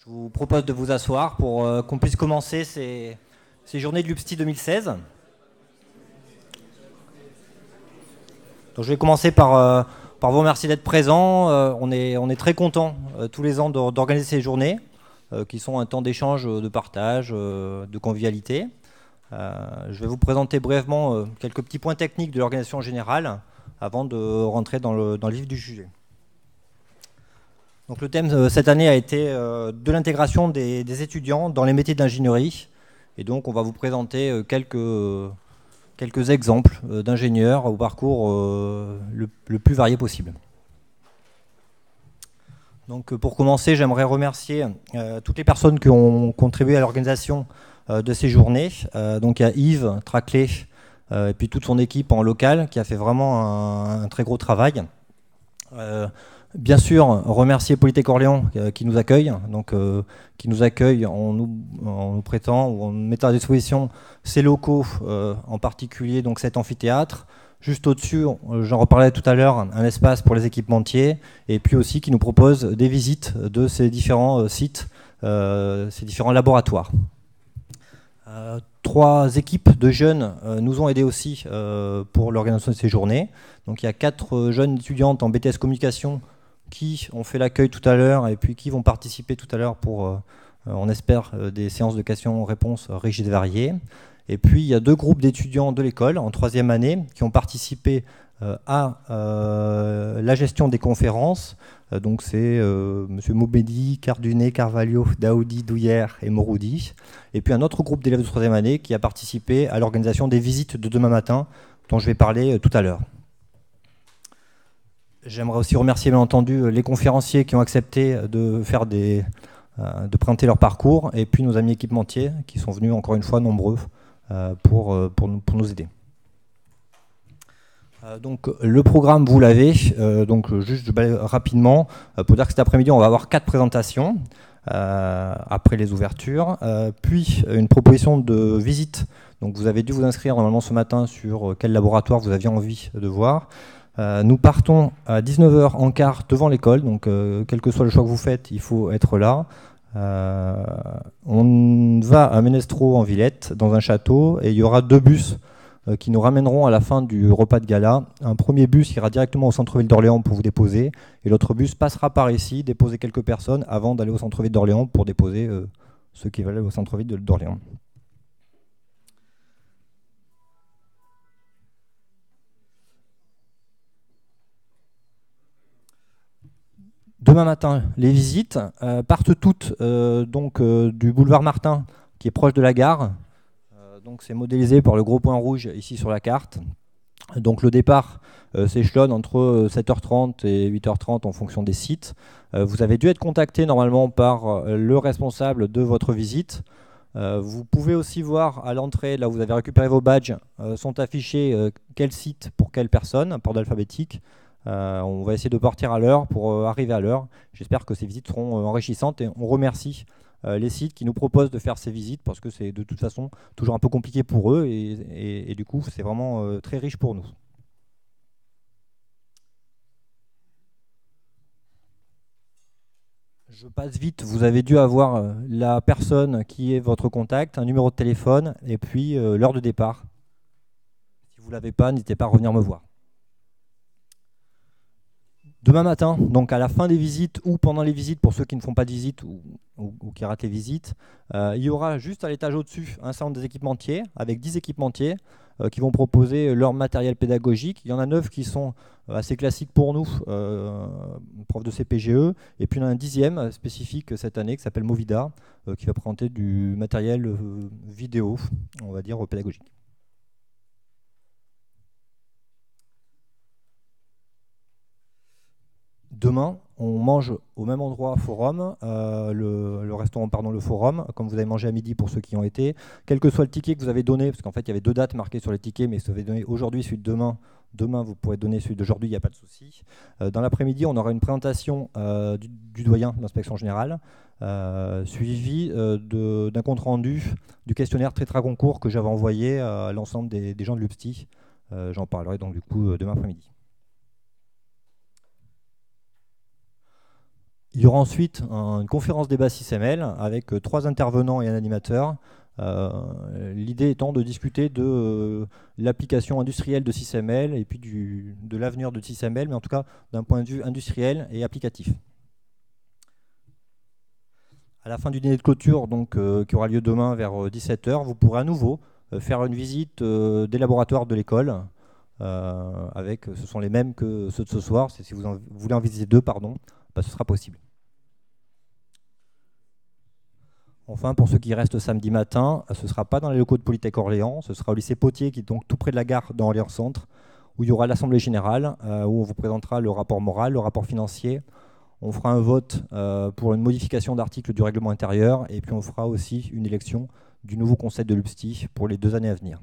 Je vous propose de vous asseoir pour qu'on puisse commencer ces journées de l'UPSTI 2016. Donc, je vais commencer par vous remercier d'être présents. On est très contents tous les ans d'organiser ces journées qui sont un temps d'échange, de partage, de convivialité. Je vais vous présenter brièvement quelques petits points techniques de l'organisation générale avant de rentrer dans le vif du sujet. Donc le thème cette année a été de l'intégration des étudiants dans les métiers d'ingénierie. Et donc on va vous présenter quelques exemples d'ingénieurs au parcours le plus varié possible. Donc pour commencer, j'aimerais remercier toutes les personnes qui ont contribué à l'organisation de ces journées. Donc il y a Yves Traclay et puis toute son équipe en local qui a fait vraiment un très gros travail. Bien sûr, remercier Polytech Orléans qui nous accueille, qui nous accueille en nous prêtant ou en mettant à disposition ses locaux, en particulier donc cet amphithéâtre. Juste au-dessus, j'en reparlais tout à l'heure, un espace pour les équipementiers, et puis aussi qui nous propose des visites de ces différents sites, ces différents laboratoires. 3 équipes de jeunes nous ont aidés aussi pour l'organisation de ces journées. Donc il y a 4 jeunes étudiantes en BTS Communication qui ont fait l'accueil tout à l'heure et puis qui vont participer tout à l'heure pour, on espère, des séances de questions-réponses rigides et variées. Et puis il y a 2 groupes d'étudiants de l'école en 3e année qui ont participé à la gestion des conférences. Donc c'est M. Mobedi, Cardunet, Carvalho, Daoudi, Douillère et Moroudi. Et puis un autre groupe d'élèves de 3e année qui a participé à l'organisation des visites de demain matin dont je vais parler tout à l'heure. J'aimerais aussi remercier bien entendu les conférenciers qui ont accepté de présenter leur parcours et puis nos amis équipementiers qui sont venus encore une fois nombreux pour nous aider. Donc le programme vous l'avez, donc juste je balaye rapidement pour dire que cet après-midi on va avoir 4 présentations après les ouvertures, puis une proposition de visite. Donc vous avez dû vous inscrire normalement ce matin sur quel laboratoire vous aviez envie de voir. Nous partons à 19h en quart devant l'école, donc quel que soit le choix que vous faites, il faut être là. On va à Ménestro en Villette, dans un château, et il y aura 2 bus qui nous ramèneront à la fin du repas de gala. Un premier bus ira directement au centre-ville d'Orléans pour vous déposer, et l'autre bus passera par ici, déposer quelques personnes avant d'aller au centre-ville d'Orléans pour déposer ceux qui veulent aller au centre-ville d'Orléans. Demain matin, les visites partent toutes du boulevard Martin, qui est proche de la gare. Donc c'est modélisé par le gros point rouge ici sur la carte. Donc le départ s'échelonne entre 7h30 et 8h30 en fonction des sites. Vous avez dû être contacté normalement par le responsable de votre visite. Vous pouvez aussi voir à l'entrée, là où vous avez récupéré vos badges, sont affichés quel site pour quelle personne, par ordre alphabétique. On va essayer de partir à l'heure pour arriver à l'heure. J'espère que ces visites seront enrichissantes et on remercie les sites qui nous proposent de faire ces visites parce que c'est de toute façon toujours un peu compliqué pour eux et du coup c'est vraiment très riche pour nous. Je passe vite, vous avez dû avoir la personne qui est votre contact, un numéro de téléphone et puis l'heure de départ. Si vous ne l'avez pas, n'hésitez pas à revenir me voir. Demain matin, donc à la fin des visites ou pendant les visites, pour ceux qui ne font pas de visite ou qui ratent les visites, il y aura juste à l'étage au-dessus un centre des équipementiers avec 10 équipementiers qui vont proposer leur matériel pédagogique. Il y en a 9 qui sont assez classiques pour nous, profs de CPGE, et puis il y en a un 10e spécifique cette année qui s'appelle Movida, qui va présenter du matériel vidéo, on va dire, pédagogique. Demain, on mange au même endroit Forum, le restaurant, pardon, le Forum, comme vous avez mangé à midi pour ceux qui ont été. Quel que soit le ticket que vous avez donné, parce qu'en fait il y avait 2 dates marquées sur les tickets, mais si vous avez donné aujourd'hui celui de demain, vous pourrez donner celui d'aujourd'hui, il n'y a pas de souci. Dans l'après-midi, on aura une présentation du doyen de l'inspection générale, suivi d'un compte-rendu du questionnaire Tétra Concours que j'avais envoyé à l'ensemble des gens de l'UPSTI. J'en parlerai donc du coup demain après-midi. Il y aura ensuite une conférence débat SysML avec 3 intervenants et un animateur. L'idée étant de discuter de l'application industrielle de SysML et puis de l'avenir de SysML, mais en tout cas d'un point de vue industriel et applicatif. À la fin du dîner de clôture, donc, qui aura lieu demain vers 17 h, vous pourrez à nouveau faire une visite des laboratoires de l'école. Ce sont les mêmes que ceux de ce soir. Si vous voulez en visiter 2, ce sera possible. Enfin, pour ceux qui restent samedi matin, ce ne sera pas dans les locaux de Polytech Orléans, ce sera au lycée Potier, qui est donc tout près de la gare d'Orléans Centre, où il y aura l'Assemblée générale, où on vous présentera le rapport moral, le rapport financier. On fera un vote pour une modification d'article du règlement intérieur, et puis on fera aussi une élection du nouveau conseil de l'UPSTI pour les 2 années à venir.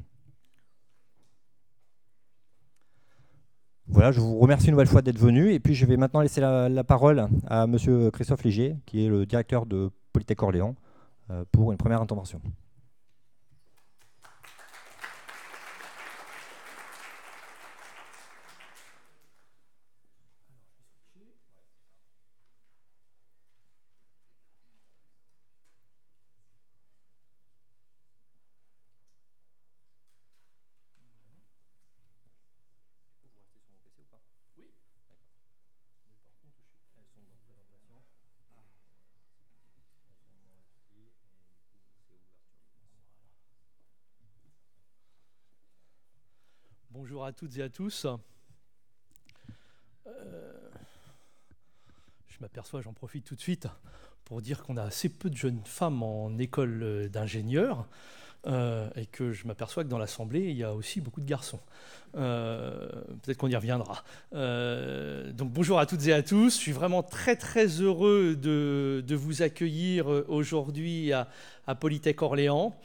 Voilà, je vous remercie une nouvelle fois d'être venu, et puis je vais maintenant laisser la parole à monsieur Christophe Léger, qui est le directeur de Polytech Orléans, pour une première intervention. Bonjour à toutes et à tous. Je m'aperçois, j'en profite tout de suite pour dire qu'on a assez peu de jeunes femmes en école d'ingénieur et que je m'aperçois que dans l'Assemblée, il y a aussi beaucoup de garçons. Peut-être qu'on y reviendra. Donc bonjour à toutes et à tous. Je suis vraiment très très heureux de vous accueillir aujourd'hui à Polytech Orléans.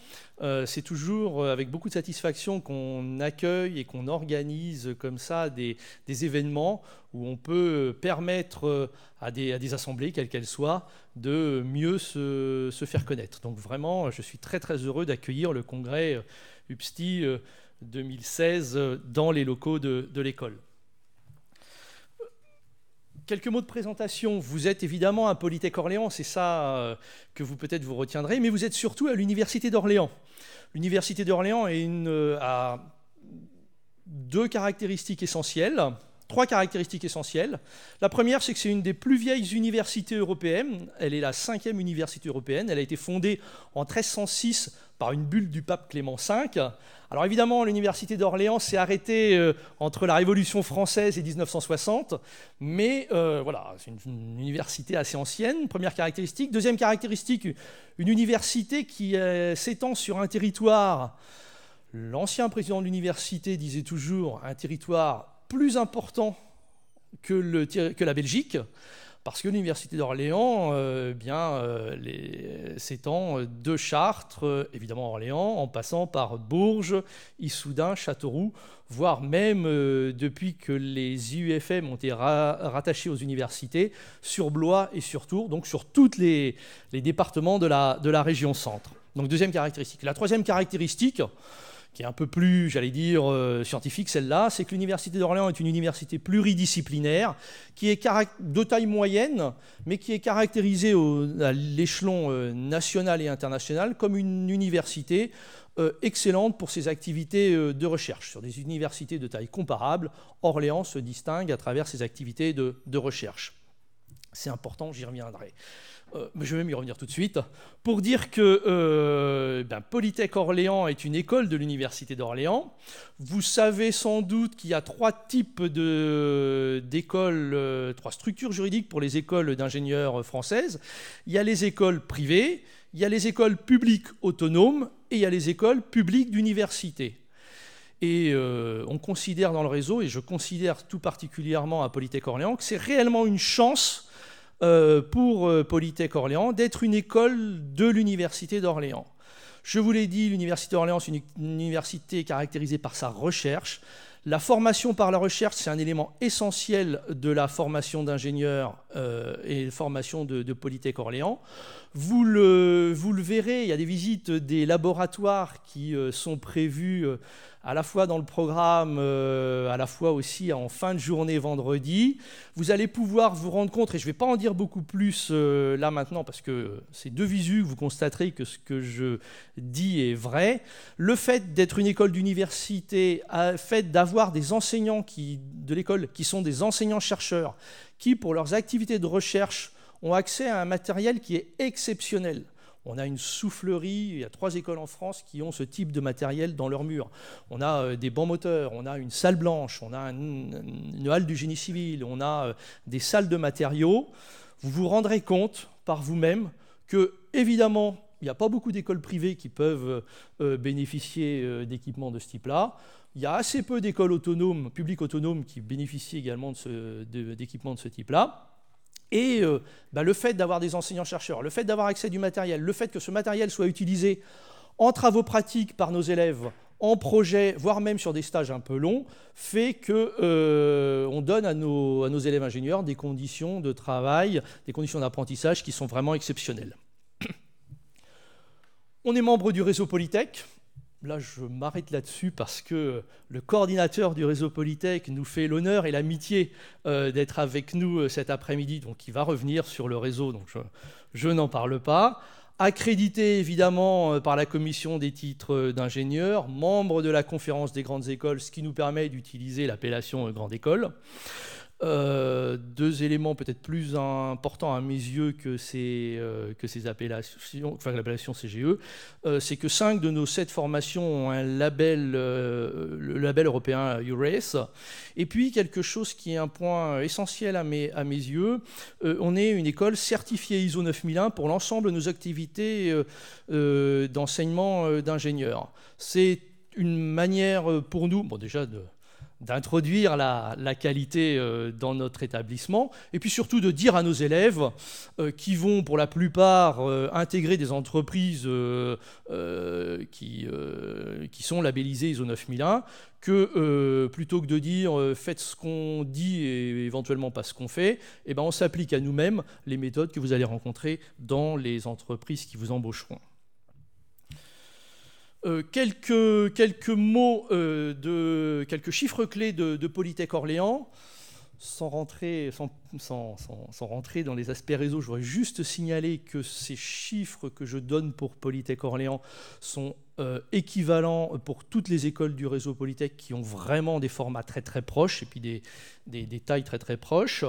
C'est toujours avec beaucoup de satisfaction qu'on accueille et qu'on organise comme ça des événements où on peut permettre à des assemblées, quelles qu'elles soient, de mieux se faire connaître. Donc vraiment, je suis très très heureux d'accueillir le congrès UPSTI 2016 dans les locaux de l'école. Quelques mots de présentation. Vous êtes évidemment à Polytech Orléans, c'est ça que vous peut-être vous retiendrez, mais vous êtes surtout à l'Université d'Orléans. L'Université d'Orléans a 2 caractéristiques essentielles, 3 caractéristiques essentielles. La première, c'est que c'est une des plus vieilles universités européennes. Elle est la 5e université européenne. Elle a été fondée en 1306 par une bulle du pape Clément V. Alors évidemment, l'université d'Orléans s'est arrêtée entre la Révolution française et 1960, mais voilà, c'est une université assez ancienne, première caractéristique. Deuxième caractéristique, une université qui s'étend sur un territoire, l'ancien président de l'université disait toujours, un territoire plus important que la Belgique, parce que l'Université d'Orléans s'étend de Chartres, évidemment Orléans, en passant par Bourges, Issoudun, Châteauroux, voire même depuis que les IUFM ont été rattachés aux universités, sur Blois et sur Tours, donc sur tous les départements de la région centre. Donc deuxième caractéristique. La troisième caractéristique, qui est un peu plus, j'allais dire, scientifique, celle-là, c'est que l'Université d'Orléans est une université pluridisciplinaire qui est de taille moyenne, mais qui est caractérisée à l'échelon national et international comme une université excellente pour ses activités de recherche. Sur des universités de taille comparable, Orléans se distingue à travers ses activités de recherche. C'est important, j'y reviendrai. Je vais même y revenir tout de suite, pour dire que Polytech Orléans est une école de l'Université d'Orléans. Vous savez sans doute qu'il y a 3 types d'écoles, 3 structures juridiques pour les écoles d'ingénieurs françaises. Il y a les écoles privées, il y a les écoles publiques autonomes et il y a les écoles publiques d'université. Et on considère dans le réseau, et je considère tout particulièrement à Polytech Orléans, que c'est réellement une chance pour Polytech Orléans d'être une école de l'Université d'Orléans. Je vous l'ai dit, l'Université d'Orléans, c'est une université caractérisée par sa recherche. La formation par la recherche, c'est un élément essentiel de la formation d'ingénieur et formation de Polytech Orléans. Vous le verrez, il y a des visites des laboratoires qui sont prévues à la fois dans le programme, à la fois aussi en fin de journée vendredi. Vous allez pouvoir vous rendre compte, et je ne vais pas en dire beaucoup plus là maintenant, parce que c'est de visu que vous constaterez que ce que je dis est vrai. Le fait d'être une école d'université, le fait d'avoir des enseignants de l'école qui sont des enseignants-chercheurs, qui, pour leurs activités de recherche, ont accès à un matériel qui est exceptionnel. On a une soufflerie, il y a 3 écoles en France qui ont ce type de matériel dans leurs murs. On a des bancs moteurs, on a une salle blanche, on a une halle du génie civil, on a des salles de matériaux. Vous vous rendrez compte par vous-même que, évidemment, il n'y a pas beaucoup d'écoles privées qui peuvent bénéficier d'équipements de ce type-là. Il y a assez peu d'écoles autonomes, publiques autonomes, qui bénéficient également d'équipements de ce type-là. Et le fait d'avoir des enseignants-chercheurs, le fait d'avoir accès du matériel, le fait que ce matériel soit utilisé en travaux pratiques par nos élèves, en projet, voire même sur des stages un peu longs, fait qu'on donne à nos élèves ingénieurs des conditions de travail, des conditions d'apprentissage qui sont vraiment exceptionnelles. On est membre du réseau Polytech. Là, je m'arrête là-dessus parce que le coordinateur du réseau Polytech nous fait l'honneur et l'amitié d'être avec nous cet après-midi, donc il va revenir sur le réseau, donc je n'en parle pas. Accrédité évidemment par la commission des titres d'ingénieur, membre de la conférence des grandes écoles, ce qui nous permet d'utiliser l'appellation grande école. 2 éléments peut-être plus importants à mes yeux que ces appellations, enfin l'appellation CGE, c'est que 5 de nos 7 formations ont un label, le label européen EURACE. Et puis quelque chose qui est un point essentiel à mes yeux, on est une école certifiée ISO 9001 pour l'ensemble de nos activités d'enseignement d'ingénieurs. C'est une manière pour nous, bon déjà d'introduire la qualité dans notre établissement, et puis surtout de dire à nos élèves qui vont pour la plupart intégrer des entreprises qui sont labellisées ISO 9001, que plutôt que de dire faites ce qu'on dit et éventuellement pas ce qu'on fait, eh ben on s'applique à nous-mêmes les méthodes que vous allez rencontrer dans les entreprises qui vous embaucheront. Quelques mots, quelques chiffres clés de Polytech Orléans. Sans rentrer dans les aspects réseau, je voudrais juste signaler que ces chiffres que je donne pour Polytech Orléans sont équivalents pour toutes les écoles du réseau Polytech qui ont vraiment des formats très très proches et puis des tailles très très proches.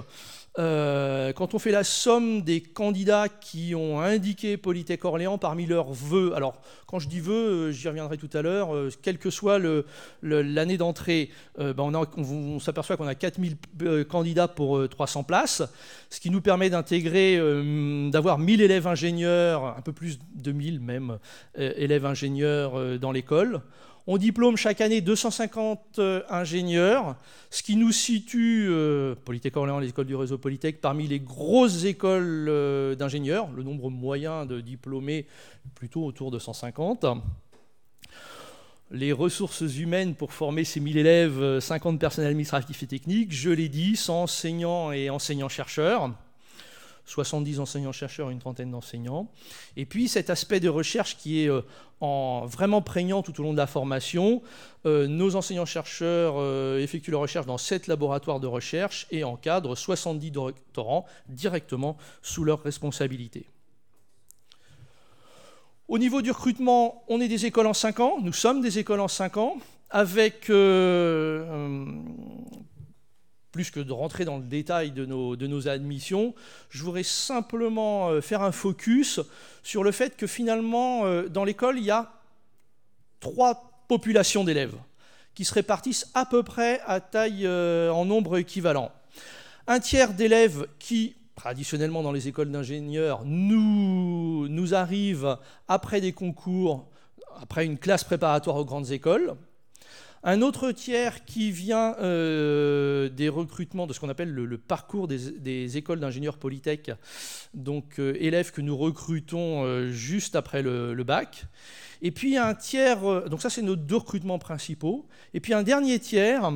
Quand on fait la somme des candidats qui ont indiqué Polytech Orléans parmi leurs vœux, alors quand je dis vœux, j'y reviendrai tout à l'heure, quelle que soit l'année d'entrée, on s'aperçoit qu'on a 4000 candidats pour 300 places, ce qui nous permet d'intégrer, d'avoir 1000 élèves ingénieurs, un peu plus de 1000 même, élèves ingénieurs dans l'école. On diplôme chaque année 250 ingénieurs, ce qui nous situe, Polytech Orléans, les écoles du réseau Polytech, parmi les grosses écoles d'ingénieurs. Le nombre moyen de diplômés, plutôt autour de 150. Les ressources humaines pour former ces 1000 élèves, 50 personnels administratifs et techniques, je l'ai dit, 100 enseignants et enseignants-chercheurs. 70 enseignants-chercheurs, une trentaine d'enseignants. Et puis cet aspect de recherche qui est vraiment prégnant tout au long de la formation. Nos enseignants-chercheurs effectuent leur recherche dans 7 laboratoires de recherche et encadrent 70 doctorants directement sous leur responsabilité. Au niveau du recrutement, on est des écoles en 5 ans. Nous sommes des écoles en 5 ans avec... plus que de rentrer dans le détail de nos admissions, je voudrais simplement faire un focus sur le fait que finalement, dans l'école, il y a 3 populations d'élèves qui se répartissent à peu près à taille en nombre équivalent. Un tiers d'élèves qui, traditionnellement dans les écoles d'ingénieurs, nous arrivent après des concours, après une classe préparatoire aux grandes écoles. Un autre tiers qui vient des recrutements, de ce qu'on appelle le parcours des écoles d'ingénieurs Polytech, donc élèves que nous recrutons juste après le bac. Et puis un tiers, donc ça c'est nos 2 recrutements principaux. Et puis un dernier tiers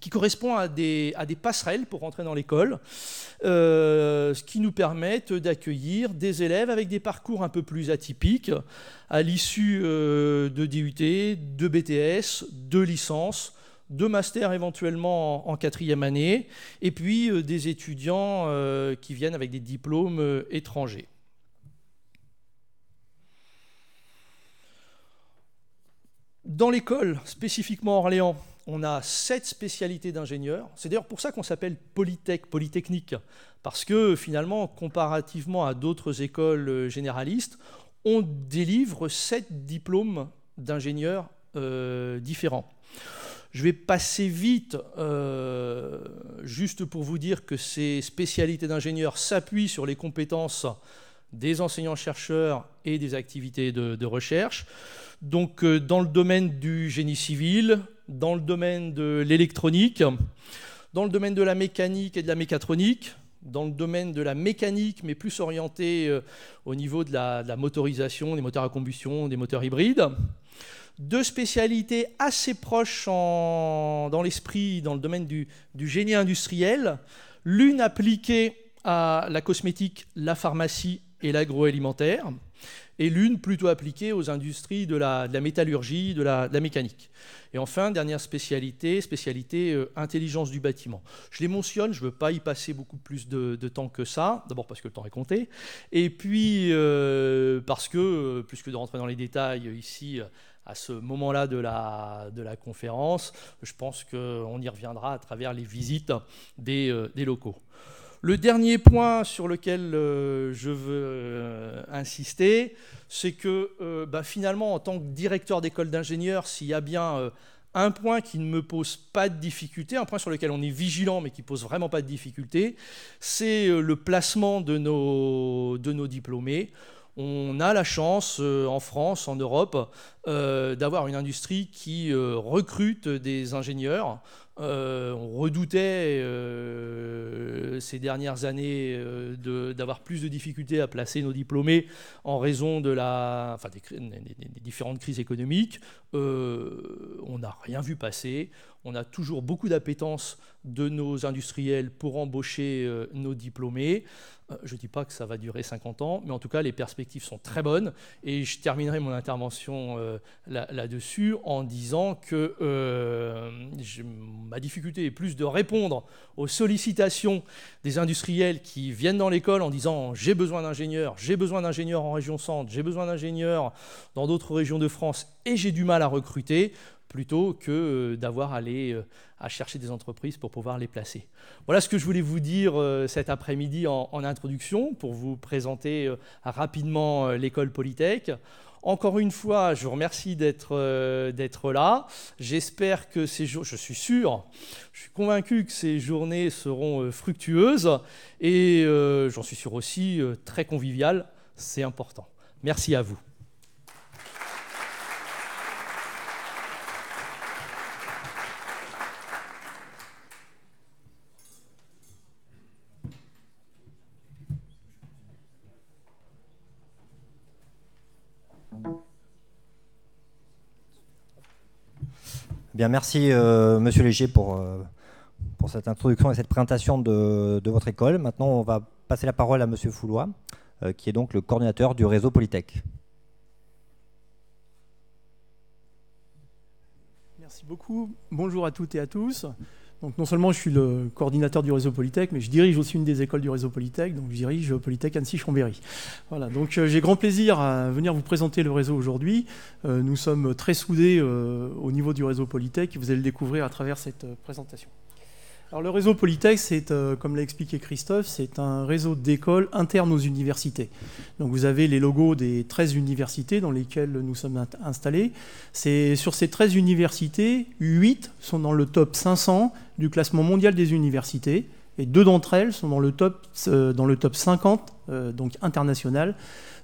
qui correspond à des passerelles pour rentrer dans l'école, ce qui nous permet d'accueillir des élèves avec des parcours un peu plus atypiques à l'issue de DUT, de BTS, de licence, de master éventuellement en 4e année, et puis des étudiants qui viennent avec des diplômes étrangers. Dans l'école, spécifiquement à Orléans, on a 7 spécialités d'ingénieurs. C'est d'ailleurs pour ça qu'on s'appelle Polytechnique, parce que finalement, comparativement à d'autres écoles généralistes, on délivre 7 diplômes d'ingénieurs différents. Je vais passer vite, juste pour vous dire que ces spécialités d'ingénieurs s'appuient sur les compétences des enseignants-chercheurs et des activités de recherche. Donc, dans le domaine du génie civil, dans le domaine de l'électronique, dans le domaine de la mécanique et de la mécatronique, dans le domaine de la mécanique, mais plus orienté au niveau de la motorisation, des moteurs à combustion, des moteurs hybrides. 2 spécialités assez proches dans l'esprit, dans le domaine du génie industriel. L'une appliquée à la cosmétique, la pharmacie et l'agroalimentaire, et l'une plutôt appliquée aux industries de la métallurgie, de la mécanique. Et enfin, dernière spécialité intelligence du bâtiment. Je les mentionne, je ne veux pas y passer beaucoup plus de temps que ça, d'abord parce que le temps est compté, et puis parce que, plus que de rentrer dans les détails ici, à ce moment-là de la conférence, je pense qu'on y reviendra à travers les visites des locaux. Le dernier point sur lequel je veux insister, c'est que finalement, en tant que directeur d'école d'ingénieurs, s'il y a bien un point qui ne me pose pas de difficulté, un point sur lequel on est vigilant mais qui ne pose vraiment pas de difficulté, c'est le placement de nos diplômés. On a la chance, en France, en Europe, d'avoir une industrie qui recrute des ingénieurs. On redoutait ces dernières années d'avoir plus de difficultés à placer nos diplômés en raison des différentes crises économiques. On n'a rien vu passer. On a toujours beaucoup d'appétence de nos industriels pour embaucher nos diplômés. Je ne dis pas que ça va durer 50 ans, mais en tout cas, les perspectives sont très bonnes. Et je terminerai mon intervention là-dessus en disant que ma difficulté est plus de répondre aux sollicitations des industriels qui viennent dans l'école en disant « j'ai besoin d'ingénieurs en région centre, j'ai besoin d'ingénieurs dans d'autres régions de France et j'ai du mal à recruter », plutôt que d'avoir à aller à chercher des entreprises pour pouvoir les placer. Voilà ce que je voulais vous dire cet après-midi en introduction pour vous présenter rapidement l'école Polytech. Encore une fois, je vous remercie d'être là. J'espère que je suis convaincu que ces journées seront fructueuses et j'en suis sûr aussi très conviviales. C'est important. Merci à vous. Bien, merci Monsieur Léger pour cette introduction et cette présentation de votre école. Maintenant, on va passer la parole à Monsieur Foulois, qui est donc le coordinateur du réseau Polytech. Merci beaucoup. Bonjour à toutes et à tous. Donc, non seulement je suis le coordinateur du réseau Polytech, mais je dirige aussi une des écoles du réseau Polytech, donc je dirige Polytech Annecy-Chambéry. Voilà, donc j'ai grand plaisir à venir vous présenter le réseau aujourd'hui. Nous sommes très soudés au niveau du réseau Polytech, et vous allez le découvrir à travers cette présentation. Alors, le réseau Polytech, c'est, comme l'a expliqué Christophe, c'est un réseau d'écoles internes aux universités. Donc vous avez les logos des 13 universités dans lesquelles nous sommes installés. Sur ces 13 universités, 8 sont dans le top 500 du classement mondial des universités, et 2 d'entre elles sont dans le top 50, donc international,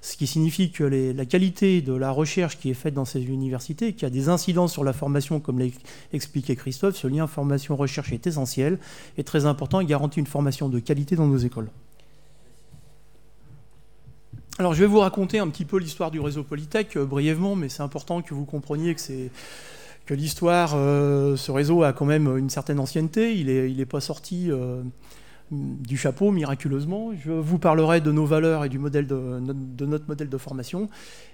ce qui signifie que la qualité de la recherche qui est faite dans ces universités, qui a des incidences sur la formation, comme l'a expliqué Christophe, ce lien formation-recherche est essentiel et très important et garantit une formation de qualité dans nos écoles. Alors je vais vous raconter un petit peu l'histoire du réseau Polytech, brièvement, mais c'est important que vous compreniez que que l'histoire, ce réseau a quand même une certaine ancienneté, il est pas sorti du chapeau miraculeusement. Je vous parlerai de nos valeurs et du modèle de notre modèle de formation,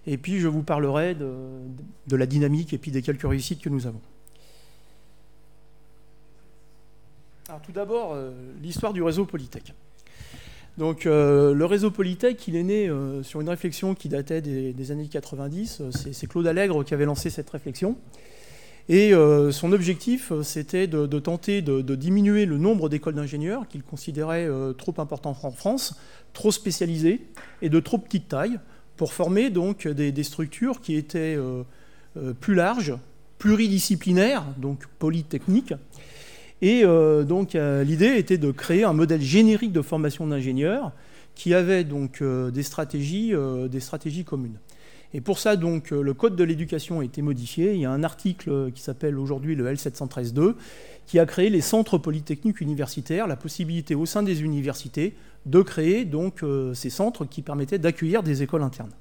et puis je vous parlerai de la dynamique et puis des quelques réussites que nous avons. Alors tout d'abord, l'histoire du réseau Polytech. Donc le réseau Polytech, il est né sur une réflexion qui datait des années 90. C'est Claude Allègre qui avait lancé cette réflexion. Et son objectif, c'était de tenter de diminuer le nombre d'écoles d'ingénieurs qu'il considérait trop important en France, trop spécialisées et de trop petite taille, pour former donc des structures qui étaient plus larges, pluridisciplinaires, donc polytechniques. Et donc l'idée était de créer un modèle générique de formation d'ingénieurs qui avait donc des stratégies communes. Et pour ça, donc, le Code de l'éducation a été modifié. Il y a un article qui s'appelle aujourd'hui le L713-2 qui a créé les centres polytechniques universitaires, la possibilité au sein des universités de créer donc ces centres qui permettaient d'accueillir des écoles internes.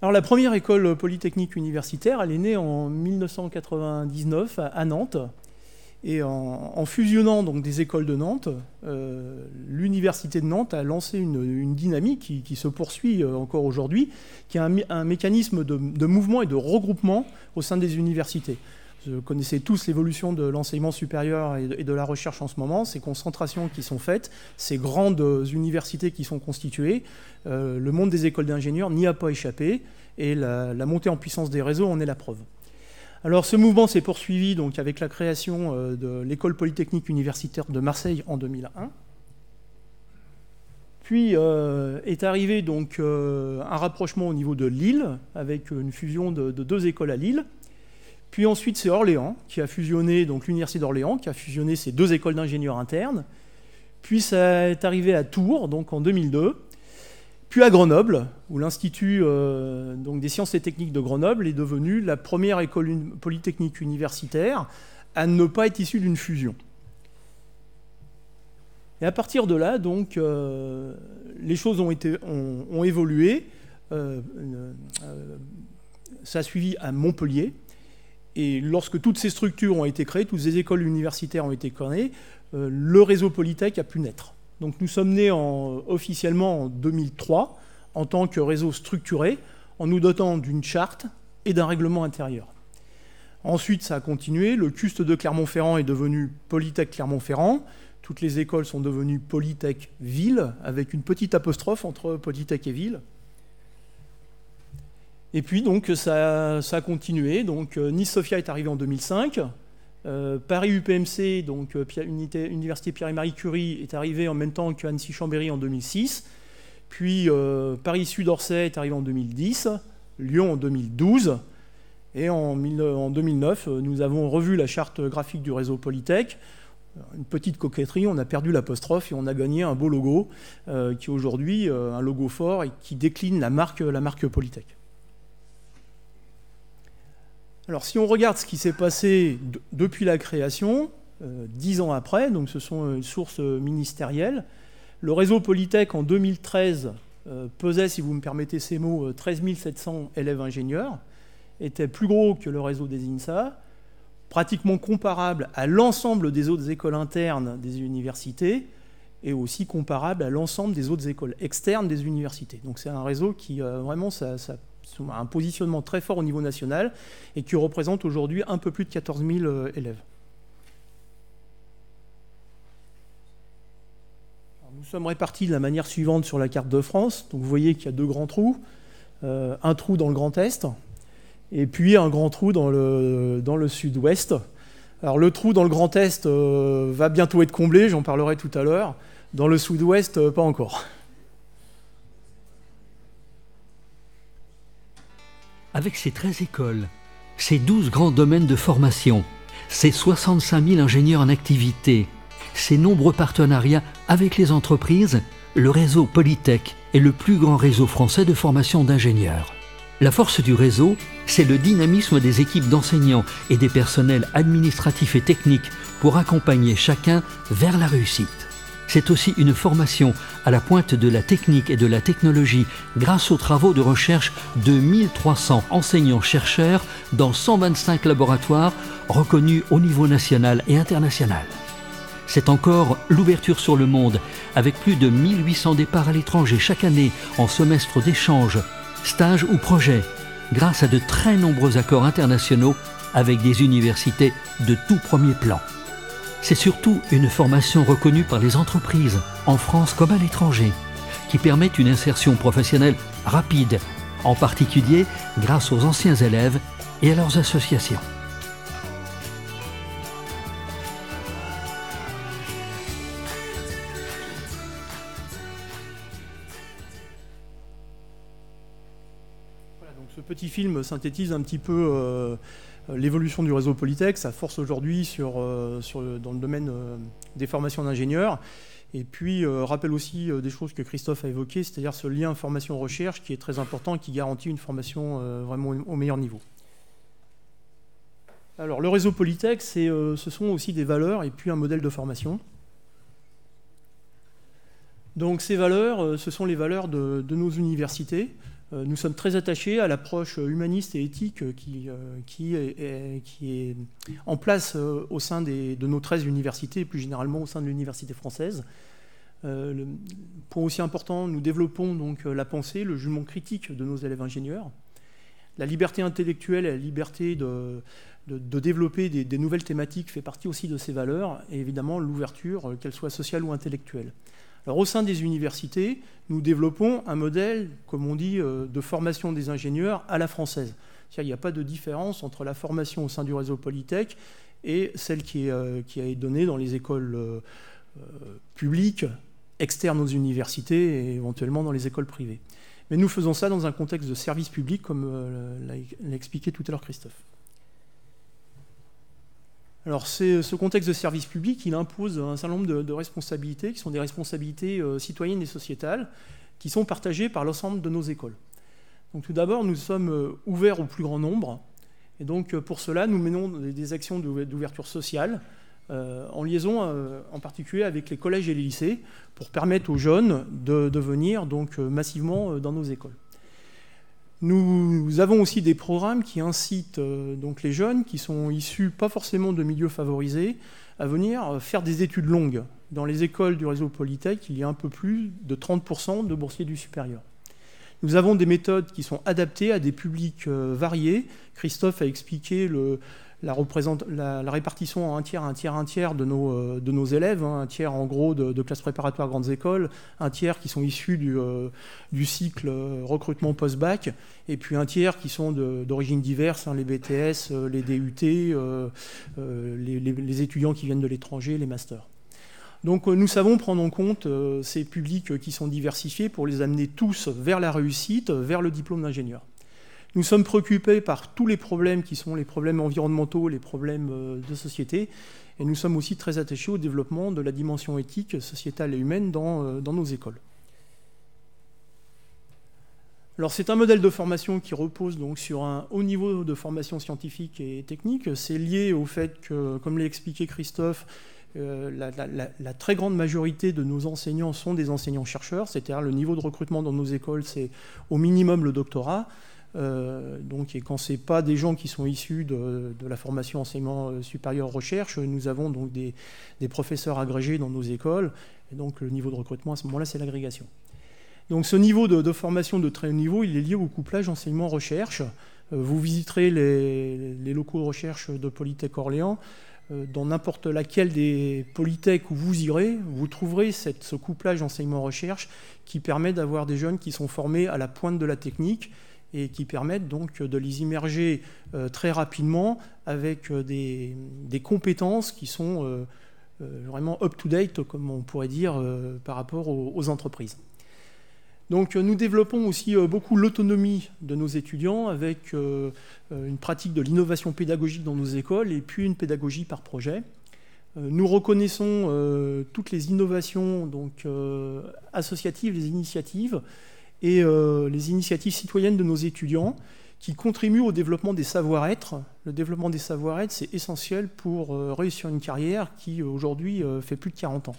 Alors la première école polytechnique universitaire, elle est née en 1999 à Nantes. Et en fusionnant donc des écoles de Nantes, l'université de Nantes a lancé une dynamique qui se poursuit encore aujourd'hui, qui est un mécanisme de mouvement et de regroupement au sein des universités. Vous connaissez tous l'évolution de l'enseignement supérieur et de la recherche en ce moment, ces concentrations qui sont faites, ces grandes universités qui sont constituées. Le monde des écoles d'ingénieurs n'y a pas échappé, et la montée en puissance des réseaux en est la preuve. Alors ce mouvement s'est poursuivi donc, avec la création de l'école polytechnique universitaire de Marseille en 2001. Puis est arrivé donc, un rapprochement au niveau de Lille, avec une fusion de 2 écoles à Lille. Puis ensuite c'est Orléans qui a fusionné, donc l'université d'Orléans, qui a fusionné ces 2 écoles d'ingénieurs internes. Puis ça est arrivé à Tours, donc en 2002. Puis à Grenoble, où l'Institut donc des sciences et techniques de Grenoble est devenu la première école polytechnique universitaire à ne pas être issue d'une fusion. Et à partir de là, donc, les choses ont évolué. Ça a suivi à Montpellier. Et lorsque toutes ces structures ont été créées, toutes ces écoles universitaires ont été créées, le réseau Polytech a pu naître. Donc nous sommes nés officiellement en 2003 en tant que réseau structuré, en nous dotant d'une charte et d'un règlement intérieur. Ensuite, ça a continué. Le CUST de Clermont-Ferrand est devenu Polytech Clermont-Ferrand. Toutes les écoles sont devenues Polytech Ville, avec une petite apostrophe entre Polytech et Ville. Et puis donc ça a continué. Donc Nice-Sophia est arrivé en 2005. Paris UPMC, donc Université Pierre et Marie Curie, est arrivé en même temps que Annecy-Chambéry en 2006. Puis Paris Sud-Orsay est arrivé en 2010, Lyon en 2012. Et en 2009, nous avons revu la charte graphique du réseau Polytech. Une petite coquetterie, on a perdu l'apostrophe et on a gagné un beau logo qui est aujourd'hui un logo fort et qui décline la marque Polytech. Alors si on regarde ce qui s'est passé depuis la création, 10 ans après, donc ce sont une source ministérielle, le réseau Polytech en 2013 pesait, si vous me permettez ces mots, 13 700 élèves ingénieurs, était plus gros que le réseau des INSA, pratiquement comparable à l'ensemble des autres écoles internes des universités et aussi comparable à l'ensemble des autres écoles externes des universités. Donc c'est un réseau qui vraiment a un positionnement très fort au niveau national et qui représente aujourd'hui un peu plus de 14 000 élèves. Alors, nous sommes répartis de la manière suivante sur la carte de France. Donc vous voyez qu'il y a 2 grands trous, un trou dans le Grand Est et puis un grand trou dans le Sud-Ouest. Alors le trou dans le Grand Est va bientôt être comblé, j'en parlerai tout à l'heure. Dans le Sud-Ouest, pas encore. Avec ces 13 écoles, ces 12 grands domaines de formation, ces 65 000 ingénieurs en activité, ces nombreux partenariats avec les entreprises, le réseau Polytech est le plus grand réseau français de formation d'ingénieurs. La force du réseau, c'est le dynamisme des équipes d'enseignants et des personnels administratifs et techniques pour accompagner chacun vers la réussite. C'est aussi une formation à la pointe de la technique et de la technologie grâce aux travaux de recherche de 1300 enseignants-chercheurs dans 125 laboratoires reconnus au niveau national et international. C'est encore l'ouverture sur le monde avec plus de 1800 départs à l'étranger chaque année en semestre d'échange, stages ou projets, grâce à de très nombreux accords internationaux avec des universités de tout premier plan. C'est surtout une formation reconnue par les entreprises, en France comme à l'étranger, qui permet une insertion professionnelle rapide, en particulier grâce aux anciens élèves et à leurs associations. Voilà, donc ce petit film synthétise un petit peu l'évolution du réseau Polytech, sa force aujourd'hui dans le domaine des formations d'ingénieurs, et puis rappelle aussi des choses que Christophe a évoquées, c'est-à-dire ce lien formation-recherche qui est très important et qui garantit une formation vraiment au meilleur niveau. Alors le réseau Polytech, ce sont aussi des valeurs et puis un modèle de formation. Donc ces valeurs, ce sont les valeurs de nos universités. Nous sommes très attachés à l'approche humaniste et éthique qui est en place au sein de nos 13 universités et plus généralement au sein de l'université française. Point aussi important, nous développons donc la pensée, le jugement critique de nos élèves ingénieurs, la liberté intellectuelle et la liberté de développer des nouvelles thématiques fait partie aussi de ces valeurs, et évidemment l'ouverture, qu'elle soit sociale ou intellectuelle. Alors, au sein des universités, nous développons un modèle, comme on dit, de formation des ingénieurs à la française. C'est-à-dire, il n'y a pas de différence entre la formation au sein du réseau Polytech et celle qui est donnée dans les écoles publiques, externes aux universités et éventuellement dans les écoles privées. Mais nous faisons ça dans un contexte de service public, comme l'a expliqué tout à l'heure Christophe. Alors ce contexte de service public, il impose un certain nombre de responsabilités qui sont des responsabilités citoyennes et sociétales qui sont partagées par l'ensemble de nos écoles. Donc tout d'abord, nous sommes ouverts au plus grand nombre et donc pour cela, nous menons des actions d'ouverture sociale en liaison en particulier avec les collèges et les lycées pour permettre aux jeunes de venir donc massivement dans nos écoles. Nous avons aussi des programmes qui incitent donc les jeunes qui sont issus pas forcément de milieux favorisés à venir faire des études longues. Dans les écoles du réseau Polytech, il y a un peu plus de 30% de boursiers du supérieur. Nous avons des méthodes qui sont adaptées à des publics variés. Christophe a expliqué la répartition en un tiers de nos élèves, un tiers en gros de classes préparatoires grandes écoles, un tiers qui sont issus du cycle recrutement post-bac, et puis un tiers qui sont d'origines diverses, les BTS, les DUT, les étudiants qui viennent de l'étranger, les masters. Donc nous savons prendre en compte ces publics qui sont diversifiés pour les amener tous vers la réussite, vers le diplôme d'ingénieur. Nous sommes préoccupés par tous les problèmes qui sont les problèmes environnementaux, les problèmes de société, et nous sommes aussi très attachés au développement de la dimension éthique, sociétale et humaine dans nos écoles. Alors c'est un modèle de formation qui repose donc sur un haut niveau de formation scientifique et technique. C'est lié au fait que, comme l'a expliqué Christophe, la très grande majorité de nos enseignants sont des enseignants-chercheurs, c'est-à-dire le niveau de recrutement dans nos écoles, c'est au minimum le doctorat. Et quand ce n'est pas des gens qui sont issus de la formation enseignement supérieur recherche, nous avons donc des professeurs agrégés dans nos écoles, et donc le niveau de recrutement à ce moment-là, c'est l'agrégation. Donc ce niveau de formation de très haut niveau, il est lié au couplage enseignement-recherche. Vous visiterez les locaux de recherche de Polytech Orléans. Dans n'importe laquelle des Polytech où vous irez, vous trouverez ce couplage enseignement-recherche qui permet d'avoir des jeunes qui sont formés à la pointe de la technique et qui permettent donc de les immerger très rapidement avec des compétences qui sont vraiment up-to-date, comme on pourrait dire, par rapport aux entreprises. Donc nous développons aussi beaucoup l'autonomie de nos étudiants avec une pratique de l'innovation pédagogique dans nos écoles et puis une pédagogie par projet. Nous reconnaissons toutes les innovations donc, associatives, les initiatives et les initiatives citoyennes de nos étudiants qui contribuent au développement des savoir-être. Le développement des savoir-être, c'est essentiel pour réussir une carrière qui aujourd'hui fait plus de 40 ans.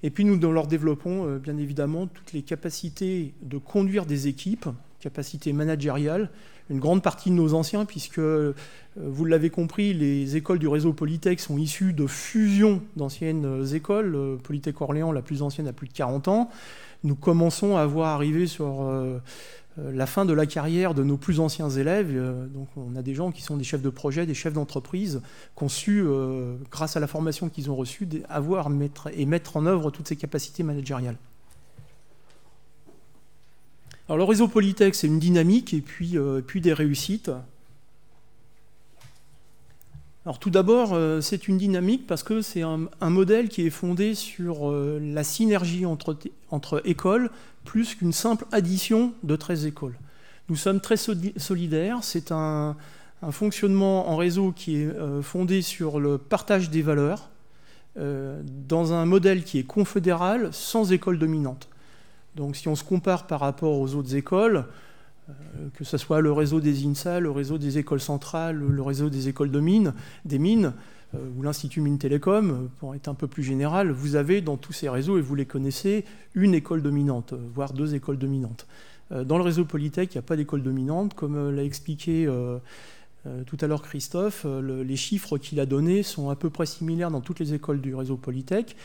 Et puis nous leur développons bien évidemment toutes les capacités de conduire des équipes, capacités managériales. Une grande partie de nos anciens, puisque vous l'avez compris, les écoles du réseau Polytech sont issues de fusions d'anciennes écoles. Polytech Orléans, la plus ancienne, a plus de 40 ans. Nous commençons à voir arriver sur la fin de la carrière de nos plus anciens élèves. Donc on a des gens qui sont des chefs de projet, des chefs d'entreprise, qui ont su, grâce à la formation qu'ils ont reçue, mettre en œuvre toutes ces capacités managériales. Alors le réseau Polytech, c'est une dynamique et puis des réussites. Alors tout d'abord, c'est une dynamique parce que c'est un modèle qui est fondé sur la synergie entre écoles, plus qu'une simple addition de 13 écoles. Nous sommes très solidaires, c'est un fonctionnement en réseau qui est fondé sur le partage des valeurs, dans un modèle qui est confédéral, sans école dominante. Donc si on se compare par rapport aux autres écoles, que ce soit le réseau des INSA, le réseau des écoles centrales, le réseau des écoles des mines, ou l'Institut Mines Télécom, pour être un peu plus général, vous avez dans tous ces réseaux, et vous les connaissez, une école dominante, voire 2 écoles dominantes. Dans le réseau Polytech, il n'y a pas d'école dominante. Comme l'a expliqué tout à l'heure Christophe, les chiffres qu'il a donnés sont à peu près similaires dans toutes les écoles du réseau Polytech.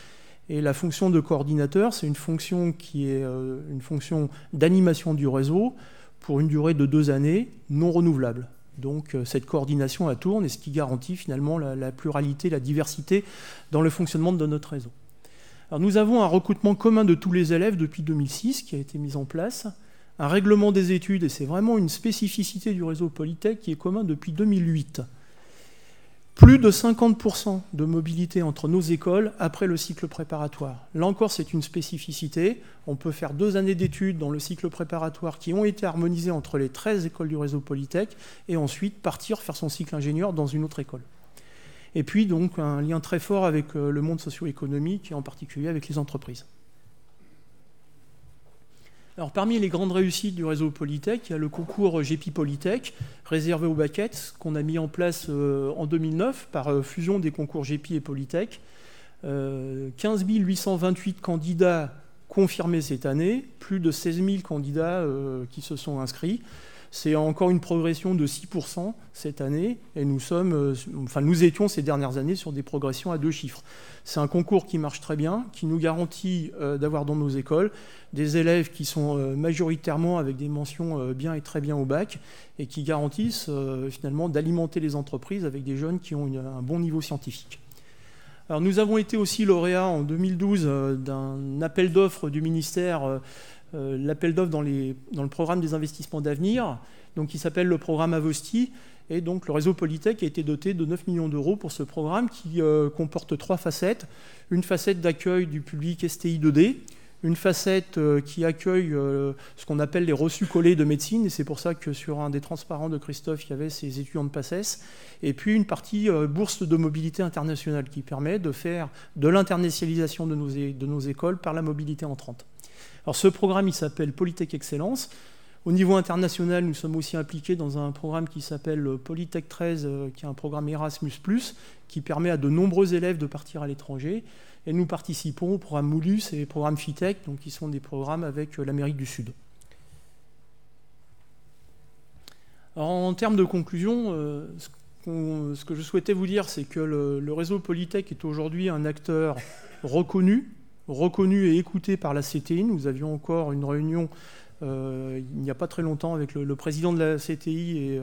Et la fonction de coordinateur, c'est une fonction qui est une fonction d'animation du réseau pour une durée de 2 années, non renouvelable. Donc cette coordination à tourne est ce qui garantit finalement la pluralité, la diversité dans le fonctionnement de notre réseau. Alors nous avons un recrutement commun de tous les élèves depuis 2006 qui a été mis en place, un règlement des études, et c'est vraiment une spécificité du réseau Polytech qui est commun depuis 2008. Plus de 50% de mobilité entre nos écoles après le cycle préparatoire. Là encore, c'est une spécificité. On peut faire 2 années d'études dans le cycle préparatoire qui ont été harmonisées entre les 13 écoles du réseau Polytech et ensuite partir faire son cycle ingénieur dans une autre école. Et puis donc un lien très fort avec le monde socio-économique et en particulier avec les entreprises. Alors, parmi les grandes réussites du réseau Polytech, il y a le concours GEPI Polytech, réservé aux baquettes, qu'on a mis en place en 2009 par fusion des concours GEPI et Polytech. 15 828 candidats confirmés cette année, plus de 16 000 candidats qui se sont inscrits. C'est encore une progression de 6% cette année, et nous étions ces dernières années sur des progressions à 2 chiffres. C'est un concours qui marche très bien, qui nous garantit d'avoir dans nos écoles des élèves qui sont majoritairement avec des mentions bien et très bien au bac, et qui garantissent finalement d'alimenter les entreprises avec des jeunes qui ont un bon niveau scientifique. Alors, nous avons été aussi lauréats en 2012 d'un appel d'offres du ministère, l'appel d'offres dans le programme des investissements d'avenir, donc qui s'appelle le programme Avosti. Et donc le réseau Polytech a été doté de 9 millions d'euros pour ce programme qui comporte 3 facettes. Une facette d'accueil du public STI 2D, une facette qui accueille ce qu'on appelle les reçus collés de médecine, et c'est pour ça que sur un des transparents de Christophe, il y avait ces étudiants de PACES, et puis une partie bourse de mobilité internationale qui permet de faire de l'internationalisation de nos écoles par la mobilité entrante. Alors ce programme, il s'appelle Polytech Excellence. Au niveau international, nous sommes aussi impliqués dans un programme qui s'appelle Polytech 13, qui est un programme Erasmus+, qui permet à de nombreux élèves de partir à l'étranger. Et nous participons au programme Moulus et au programme FITEC, donc qui sont des programmes avec l'Amérique du Sud. Alors, en termes de conclusion, ce que je souhaitais vous dire, c'est que le réseau Polytech est aujourd'hui un acteur reconnu et écouté par la CTI. Nous avions encore une réunion il n'y a pas très longtemps avec le président de la CTI et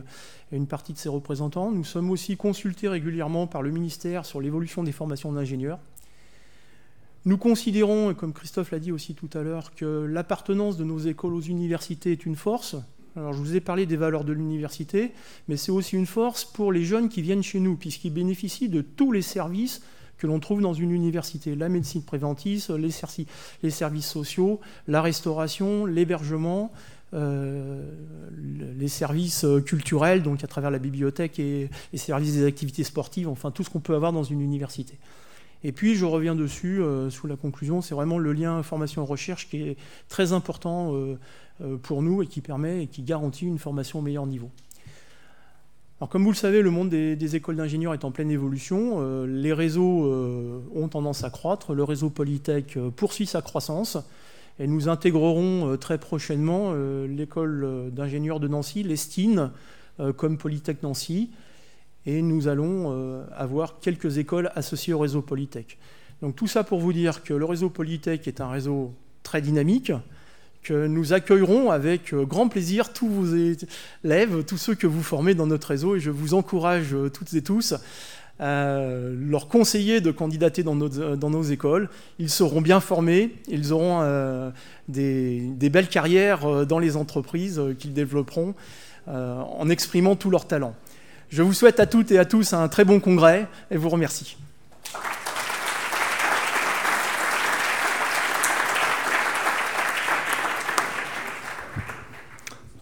une partie de ses représentants. Nous sommes aussi consultés régulièrement par le ministère sur l'évolution des formations d'ingénieurs. Nous considérons, comme Christophe l'a dit aussi tout à l'heure, que l'appartenance de nos écoles aux universités est une force. Alors, je vous ai parlé des valeurs de l'université, mais c'est aussi une force pour les jeunes qui viennent chez nous, puisqu'ils bénéficient de tous les services que l'on trouve dans une université. La médecine préventive, les services sociaux, la restauration, l'hébergement, les services culturels, donc à travers la bibliothèque et les services des activités sportives, enfin tout ce qu'on peut avoir dans une université. Et puis je reviens dessus, sous la conclusion, c'est vraiment le lien formation-recherche qui est très important pour nous et qui permet et qui garantit une formation au meilleur niveau. Alors, comme vous le savez, le monde des écoles d'ingénieurs est en pleine évolution. Les réseaux ont tendance à croître. Le réseau Polytech poursuit sa croissance. Et nous intégrerons très prochainement l'école d'ingénieurs de Nancy, l'ESTIN, comme Polytech Nancy. Et nous allons avoir quelques écoles associées au réseau Polytech. Donc tout ça pour vous dire que le réseau Polytech est un réseau très dynamique, que nous accueillerons avec grand plaisir tous vos élèves, tous ceux que vous formez dans notre réseau, et je vous encourage toutes et tous à leur conseiller de candidater dans nos écoles. Ils seront bien formés, ils auront des belles carrières dans les entreprises qu'ils développeront en exprimant tous leurs talents. Je vous souhaite à toutes et à tous un très bon congrès et vous remercie.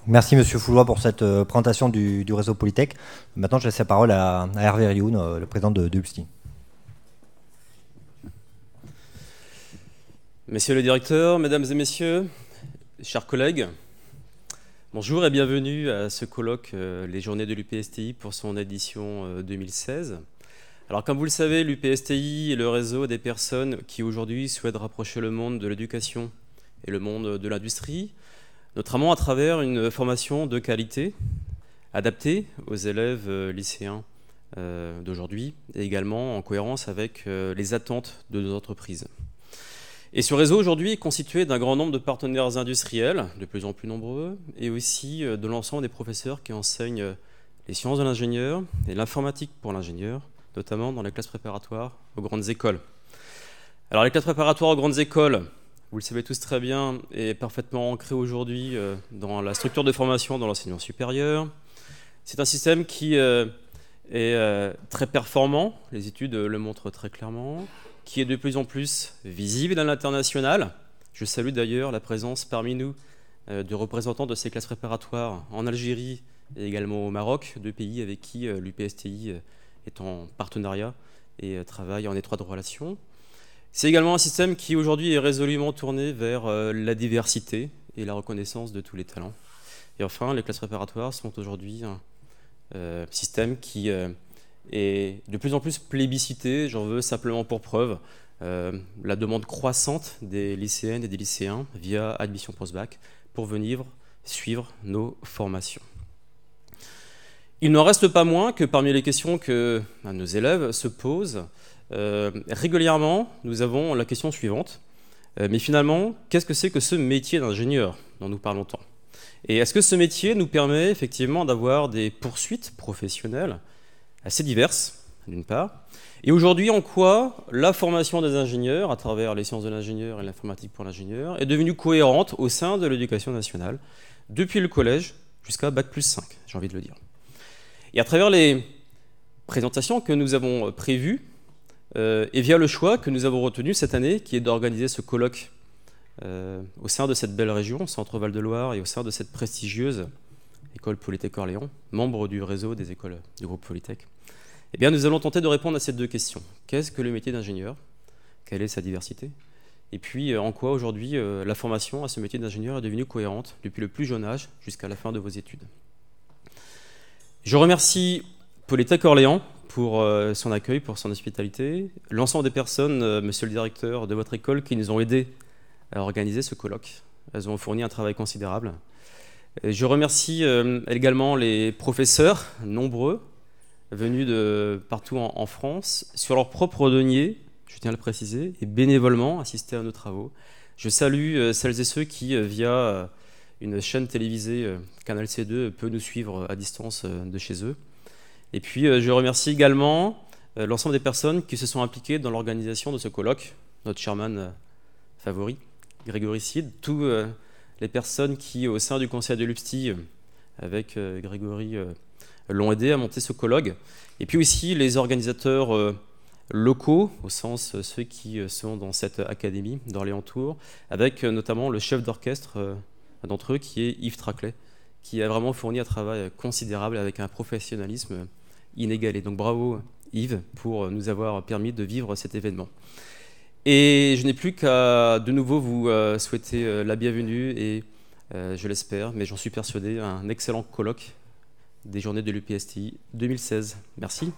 Merci Monsieur Foulois pour cette présentation du réseau Polytech. Maintenant, je laisse la parole à Hervé Rioun, le président de UPSTI. Messieurs les directeurs, mesdames et messieurs, chers collègues, bonjour et bienvenue à ce colloque Les Journées de l'UPSTI pour son édition 2016. Alors comme vous le savez, l'UPSTI est le réseau des personnes qui aujourd'hui souhaitent rapprocher le monde de l'éducation et le monde de l'industrie, notamment à travers une formation de qualité adaptée aux élèves lycéens d'aujourd'hui et également en cohérence avec les attentes de nos entreprises. Et ce réseau aujourd'hui est constitué d'un grand nombre de partenaires industriels, de plus en plus nombreux, et aussi de l'ensemble des professeurs qui enseignent les sciences de l'ingénieur et l'informatique pour l'ingénieur, notamment dans les classes préparatoires aux grandes écoles. Alors les classes préparatoires aux grandes écoles, vous le savez tous très bien, est parfaitement ancré aujourd'hui dans la structure de formation dans l'enseignement supérieur. C'est un système qui est très performant, les études le montrent très clairement, qui est de plus en plus visible à l'international. Je salue d'ailleurs la présence parmi nous de représentants de ces classes préparatoires en Algérie et également au Maroc, deux pays avec qui l'UPSTI est en partenariat et travaille en étroite relation. C'est également un système qui aujourd'hui est résolument tourné vers la diversité et la reconnaissance de tous les talents. Et enfin, les classes préparatoires sont aujourd'hui un système qui est de plus en plus plébiscité. J'en veux simplement pour preuve la demande croissante des lycéennes et des lycéens via admission post-bac pour venir suivre nos formations. Il n'en reste pas moins que parmi les questions que nos élèves se posent, régulièrement, nous avons la question suivante. Mais finalement, qu'est-ce que c'est que ce métier d'ingénieur dont nous parlons tant? Et est-ce que ce métier nous permet effectivement d'avoir des poursuites professionnelles assez diverses, d'une part? Et aujourd'hui, en quoi la formation des ingénieurs, à travers les sciences de l'ingénieur et l'informatique pour l'ingénieur, est devenue cohérente au sein de l'éducation nationale, depuis le collège jusqu'à Bac+5, j'ai envie de le dire. Et à travers les présentations que nous avons prévues, et via le choix que nous avons retenu cette année, qui est d'organiser ce colloque au sein de cette belle région, Centre Val-de-Loire, et au sein de cette prestigieuse école Polytech Orléans, membre du réseau des écoles du groupe Polytech, eh bien, nous allons tenter de répondre à ces deux questions. Qu'est-ce que le métier d'ingénieur? Quelle est sa diversité? Et puis, en quoi aujourd'hui la formation à ce métier d'ingénieur est devenue cohérente depuis le plus jeune âge jusqu'à la fin de vos études? Je remercie Polytech Orléans pour son accueil, pour son hospitalité, l'ensemble des personnes, monsieur le directeur de votre école, qui nous ont aidés à organiser ce colloque. Elles ont fourni un travail considérable. Et je remercie également les professeurs, nombreux, venus de partout en France, sur leur propre denier, je tiens à le préciser, et bénévolement assistés à nos travaux. Je salue celles et ceux qui, via une chaîne télévisée, Canal C2, peuvent nous suivre à distance de chez eux. Et puis, je remercie également l'ensemble des personnes qui se sont impliquées dans l'organisation de ce colloque, notre chairman favori, Grégory Cid, tous les personnes qui, au sein du conseil de l'UPSTI, avec Grégory, l'ont aidé à monter ce colloque. Et puis aussi les organisateurs locaux, au sens ceux qui sont dans cette académie d'Orléans-Tours, avec notamment le chef d'orchestre d'entre eux, qui est Yves Traclet, qui a vraiment fourni un travail considérable avec un professionnalisme inégalé. Donc bravo Yves pour nous avoir permis de vivre cet événement. Et je n'ai plus qu'à de nouveau vous souhaiter la bienvenue et, je l'espère, mais j'en suis persuadé, un excellent colloque des journées de l'UPSTI 2016. Merci.